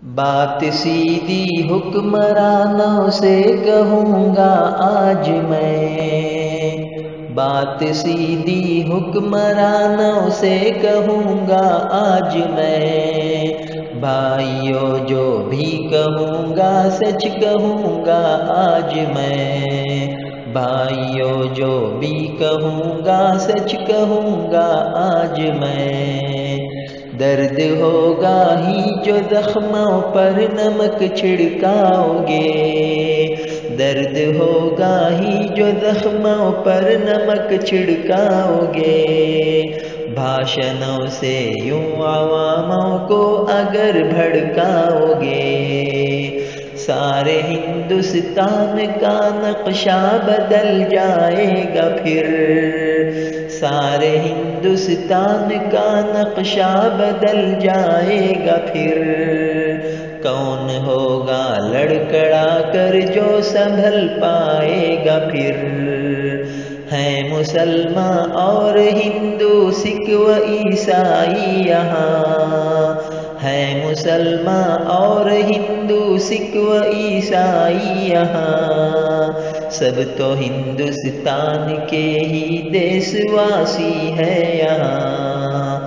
بات سیدھی حکمرانوں سے کہوں گا آج میں، بات سیدھی حکمرانوں سے کہوں گا آج میں، بھائیو جو بھی کہوں گا سچ کہوں گا آج میں، بھائیو جو بھی کہوں گا سچ کہوں گا آج میں۔ درد ہوگا ہی جو زخموں پر نمک چھڑکاؤ گے، درد ہوگا ہی جو زخموں پر نمک چھڑکاؤ گے، بھاشنوں سے یوں عواموں کو اگر بھڑکاؤ گے، سارے ہندوستان کا نقشہ بدل جائے گا پھر، سارے ہندوستان کا نقشہ بدل جائے گا پھر، کون ہوگا لڑکڑا کر جو سنبھل پائے گا پھر، ہیں مسلمان اور ہندو سکھ و عیسائی یہاں، ہیں مسلمان اور ہندو سکھ و عیسائی یہاں، سب تو ہندوستان کے ہی دیس واسی ہے یہاں،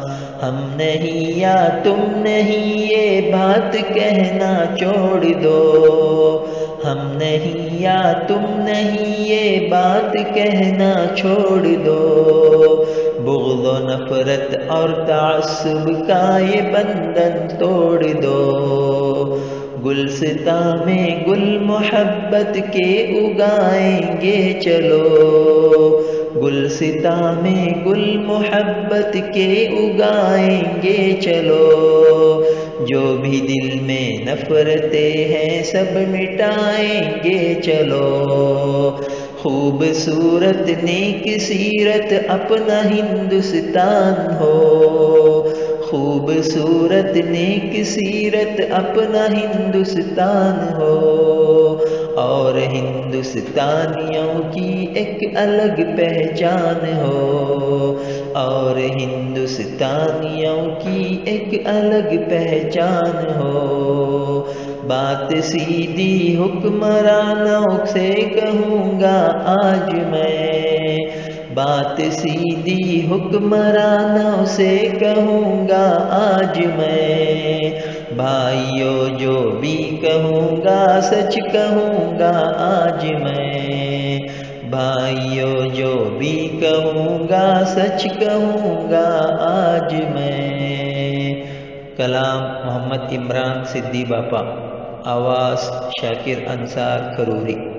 ہم نہیں یا تم نہیں یہ بات کہنا چھوڑ دو، ہم نہیں یا تم نہیں یہ بات کہنا چھوڑ دو، بغض و نفرت اور تعصب کا یہ بندھن توڑ دو، گلستاں میں گل محبت کے اگائیں گے چلو، گلستاں میں گل محبت کے اگائیں گے چلو، جو بھی دل میں نفرتیں ہیں سب مٹائیں گے چلو، خوبصورت نیک سیرت اپنا ہندوستان ہو، خوبصورت نیک سیرت اپنا ہندوستان ہو، اور ہندوستانیوں کی ایک الگ پہچان ہو، اور ہندوستانیوں کی ایک الگ پہچان ہو، بات سیدھی حکمرانوں سے کہوں گا آج میں، بات سیدھی حکمرانوں سے کہوں گا آج میں، بھائیو جو بھی کہوں گا سچ کہوں گا آج میں، بھائیو جو بھی کہوں گا سچ کہوں گا آج میں۔ کلام محمد عمران صدی باپا، آواز شاکر انصار کھروری۔